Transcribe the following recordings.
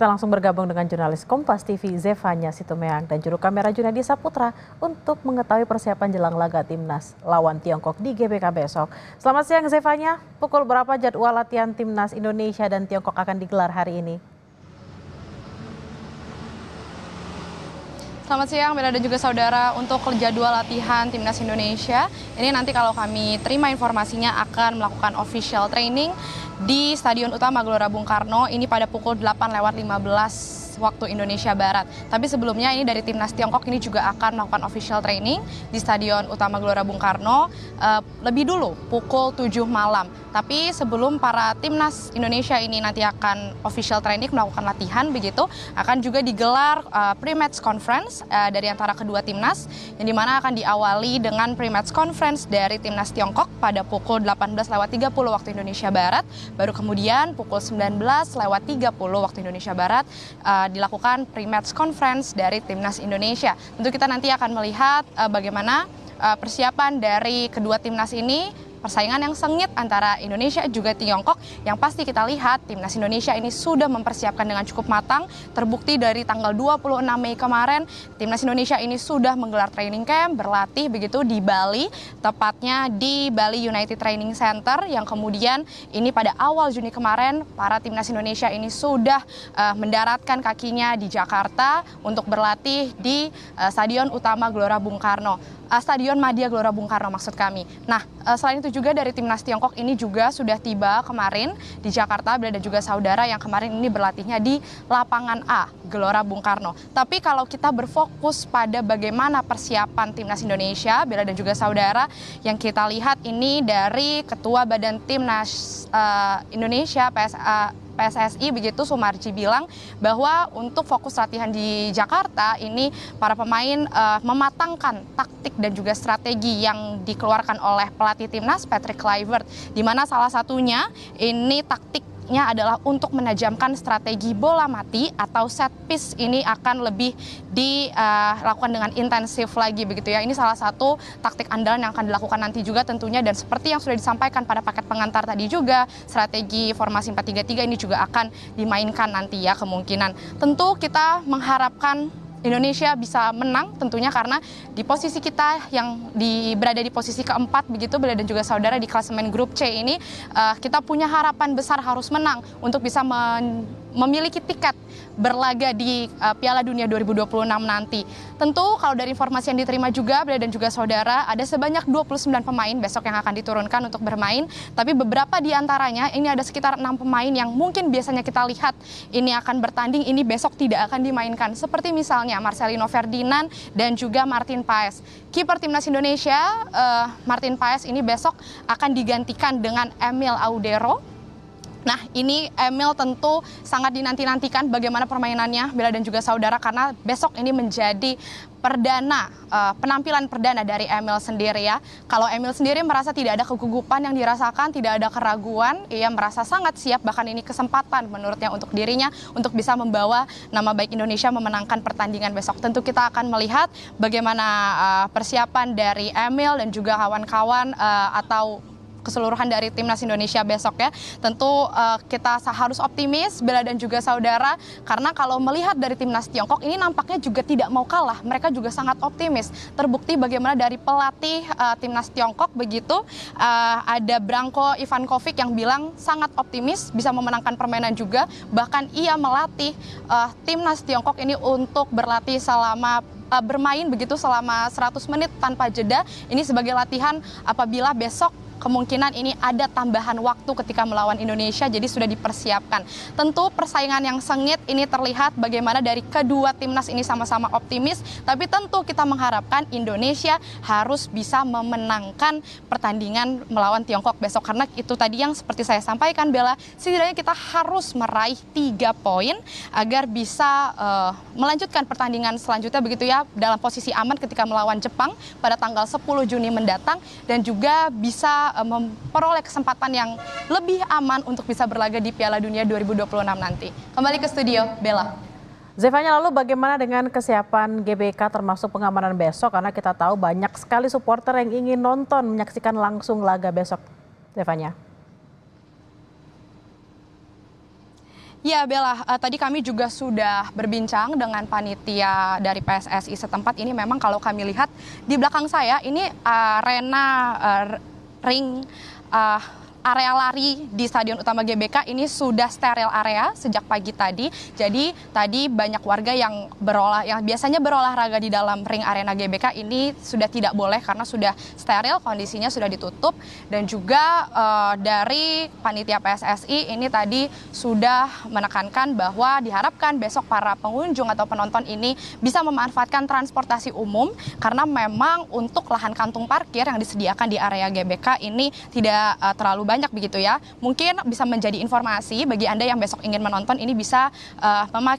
Kita langsung bergabung dengan jurnalis Kompas TV Zefanya Situmeang dan juru kamera Junedi Saputra untuk mengetahui persiapan jelang laga Timnas lawan Tiongkok di GBK besok. Selamat siang Zefanya, pukul berapa jadwal latihan Timnas Indonesia dan Tiongkok akan digelar hari ini? Selamat siang Bella dan juga saudara. Untuk jadwal latihan Timnas Indonesia, ini nanti kalau kami terima informasinya akan melakukan official training di Stadion Utama Gelora Bung Karno ini pada pukul 8.15 waktu Indonesia Barat. Tapi sebelumnya ini dari Timnas Tiongkok ini juga akan melakukan official training di Stadion Utama Gelora Bung Karno lebih dulu pukul 7 malam. Tapi sebelum para Timnas Indonesia ini nanti akan official training melakukan latihan begitu, akan juga digelar pre-match conference dari antara kedua timnas yang dimana akan diawali dengan pre-match conference dari Timnas Tiongkok pada pukul 18.30 waktu Indonesia Barat. Baru kemudian pukul 19.30 waktu Indonesia Barat dilakukan pre-match conference dari Timnas Indonesia. Tentu kita nanti akan melihat bagaimana persiapan dari kedua timnas ini. Persaingan yang sengit antara Indonesia juga Tiongkok, yang pasti kita lihat Timnas Indonesia ini sudah mempersiapkan dengan cukup matang. Terbukti dari tanggal 26 Mei kemarin, Timnas Indonesia ini sudah menggelar training camp, berlatih begitu di Bali, tepatnya di Bali United Training Center, yang kemudian ini pada awal Juni kemarin, para Timnas Indonesia ini sudah mendaratkan kakinya di Jakarta untuk berlatih di Stadion Utama Gelora Bung Karno. Stadion Madia Gelora Bung Karno maksud kami. Nah, selain itu juga dari Timnas Tiongkok ini juga sudah tiba kemarin di Jakarta, Bella dan juga saudara, yang kemarin ini berlatihnya di lapangan A Gelora Bung Karno. Tapi kalau kita berfokus pada bagaimana persiapan Timnas Indonesia, Bella dan juga saudara, yang kita lihat ini dari Ketua Badan Timnas Indonesia PSSI begitu Sumarji bilang bahwa untuk fokus latihan di Jakarta ini para pemain mematangkan taktik dan juga strategi yang dikeluarkan oleh pelatih timnas Patrick Kluivert, di mana salah satunya ini taktiknya adalah untuk menajamkan strategi bola mati atau set piece ini akan lebih dilakukan dengan intensif lagi begitu ya. Ini salah satu taktik andalan yang akan dilakukan nanti juga tentunya, dan seperti yang sudah disampaikan pada paket pengantar tadi juga, strategi formasi 4-3-3 ini juga akan dimainkan nanti ya kemungkinan. Tentu kita mengharapkan Indonesia bisa menang tentunya, karena di posisi kita yang berada di posisi keempat begitu Bella dan juga saudara di klasemen grup C ini, kita punya harapan besar harus menang untuk bisa memiliki tiket berlaga di Piala Dunia 2026 nanti. Tentu kalau dari informasi yang diterima juga Bella dan juga saudara, ada sebanyak 29 pemain besok yang akan diturunkan untuk bermain, tapi beberapa di antaranya ini ada sekitar 6 pemain yang mungkin biasanya kita lihat ini akan bertanding, ini besok tidak akan dimainkan. Seperti misalnya Marcelino Ferdinand dan juga Martin Paes. Kiper Timnas Indonesia Martin Paes ini besok akan digantikan dengan Emil Audero. Nah, ini Emil tentu sangat dinanti-nantikan bagaimana permainannya Bella dan juga saudara, karena besok ini menjadi penampilan perdana dari Emil sendiri ya. Kalau Emil sendiri merasa tidak ada kegugupan yang dirasakan, tidak ada keraguan, ia merasa sangat siap, bahkan ini kesempatan menurutnya untuk dirinya untuk bisa membawa nama baik Indonesia memenangkan pertandingan besok. Tentu kita akan melihat bagaimana persiapan dari Emil dan juga kawan-kawan atau keseluruhan dari Timnas Indonesia besok ya. Tentu kita harus optimis Bella dan juga saudara, karena kalau melihat dari Timnas Tiongkok ini nampaknya juga tidak mau kalah. Mereka juga sangat optimis. Terbukti bagaimana dari pelatih Timnas Tiongkok begitu, ada Branko Ivankovic yang bilang sangat optimis bisa memenangkan permainan juga. Bahkan ia melatih Timnas Tiongkok ini untuk berlatih selama bermain begitu selama 100 menit tanpa jeda. Ini sebagai latihan apabila besok kemungkinan ini ada tambahan waktu ketika melawan Indonesia, jadi sudah dipersiapkan. Tentu persaingan yang sengit ini terlihat bagaimana dari kedua timnas ini sama-sama optimis, tapi tentu kita mengharapkan Indonesia harus bisa memenangkan pertandingan melawan Tiongkok besok, karena itu tadi yang seperti saya sampaikan Bella, setidaknya kita harus meraih 3 poin agar bisa melanjutkan pertandingan selanjutnya begitu ya, dalam posisi aman ketika melawan Jepang pada tanggal 10 Juni mendatang, dan juga bisa memperoleh kesempatan yang lebih aman untuk bisa berlaga di Piala Dunia 2026 nanti. Kembali ke studio, Bella. Zefanya, lalu bagaimana dengan kesiapan GBK termasuk pengamanan besok? Karena kita tahu banyak sekali supporter yang ingin nonton, menyaksikan langsung laga besok. Zefanya. Ya Bella, tadi kami juga sudah berbincang dengan panitia dari PSSI setempat. Ini memang kalau kami lihat di belakang saya ini arena ring area lari di Stadion Utama GBK ini sudah steril area sejak pagi tadi. Jadi tadi banyak warga yang biasanya berolahraga di dalam ring arena GBK ini sudah tidak boleh karena sudah steril, kondisinya sudah ditutup. Dan juga dari panitia PSSI ini tadi sudah menekankan bahwa diharapkan besok para pengunjung atau penonton ini bisa memanfaatkan transportasi umum karena memang untuk lahan kantung parkir yang disediakan di area GBK ini tidak terlalu banyak begitu ya. Mungkin bisa menjadi informasi bagi Anda yang besok ingin menonton, ini bisa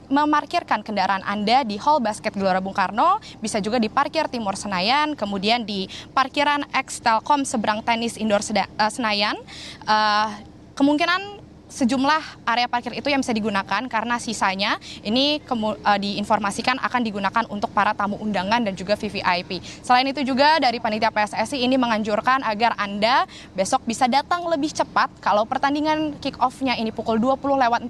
memarkirkan kendaraan Anda di Hall Basket Gelora Bung Karno, bisa juga di parkir Timur Senayan, kemudian di parkiran X Telkom seberang tenis indoor Senayan. Kemungkinan sejumlah area parkir itu yang bisa digunakan karena sisanya ini diinformasikan akan digunakan untuk para tamu undangan dan juga VVIP. Selain itu juga dari panitia PSSI ini menganjurkan agar Anda besok bisa datang lebih cepat. Kalau pertandingan kick off-nya ini pukul 20:45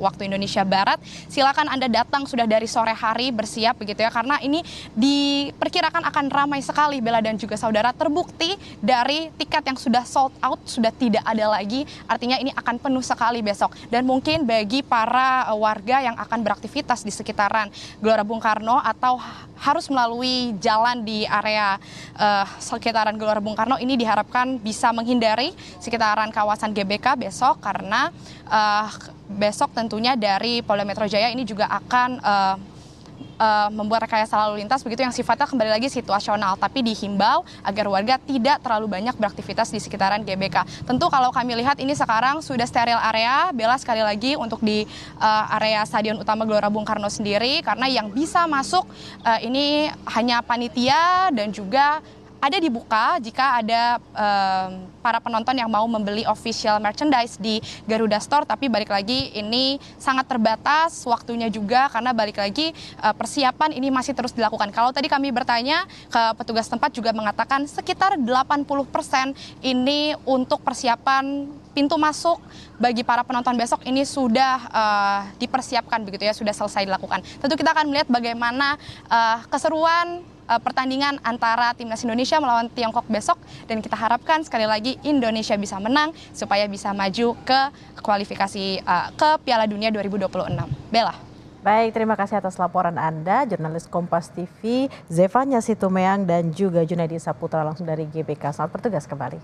waktu Indonesia Barat, silakan Anda datang sudah dari sore hari bersiap begitu ya, karena ini diperkirakan akan ramai sekali Bella dan juga saudara. Terbukti dari tiket yang sudah sold out sudah tidak ada lagi, artinya ini akan penuh sekali besok. Dan mungkin bagi para warga yang akan beraktivitas di sekitaran Gelora Bung Karno atau harus melalui jalan di area sekitaran Gelora Bung Karno, ini diharapkan bisa menghindari sekitaran kawasan GBK besok karena besok tentunya dari Polda Metro Jaya ini juga akan membuat rekayasa lalu lintas begitu yang sifatnya kembali lagi situasional, tapi dihimbau agar warga tidak terlalu banyak beraktivitas di sekitaran GBK. Tentu kalau kami lihat ini sekarang sudah steril area, Bella, sekali lagi untuk di area Stadion Utama Gelora Bung Karno sendiri, karena yang bisa masuk ini hanya panitia dan juga ada dibuka jika ada para penonton yang mau membeli official merchandise di Garuda Store, tapi balik lagi ini sangat terbatas waktunya juga karena balik lagi persiapan ini masih terus dilakukan. Kalau tadi kami bertanya ke petugas tempat juga mengatakan sekitar 80% ini untuk persiapan pintu masuk bagi para penonton besok ini sudah dipersiapkan begitu ya, sudah selesai dilakukan. Tentu kita akan melihat bagaimana keseruan pertandingan antara Timnas Indonesia melawan Tiongkok besok, dan kita harapkan sekali lagi Indonesia bisa menang supaya bisa maju ke kualifikasi ke Piala Dunia 2026. Bella. Baik, terima kasih atas laporan Anda, jurnalis Kompas TV Zefanya Situmeang dan juga Junaidi Saputra langsung dari GBK. Selamat bertugas kembali.